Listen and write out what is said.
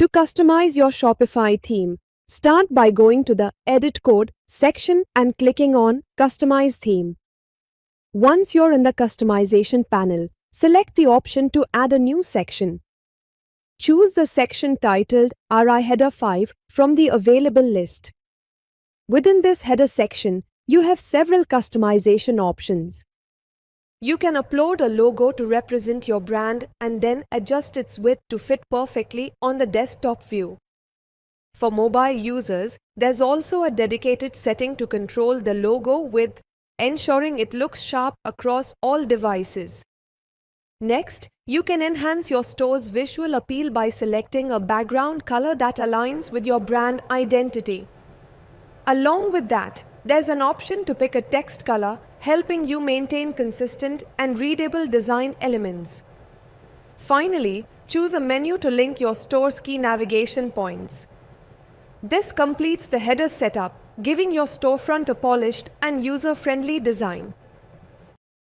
To customize your Shopify theme, start by going to the Edit Code section and clicking on Customize Theme. Once you're in the Customization panel, select the option to add a new section. Choose the section titled RI Header 5 from the available list. Within this header section, you have several customization options. You can upload a logo to represent your brand and then adjust its width to fit perfectly on the desktop view. For mobile users, there's also a dedicated setting to control the logo width, ensuring it looks sharp across all devices. Next, you can enhance your store's visual appeal by selecting a background color that aligns with your brand identity. Along with that, there's an option to pick a text color, helping you maintain consistent and readable design elements. Finally, choose a menu to link your store's key navigation points. This completes the header setup, giving your storefront a polished and user-friendly design.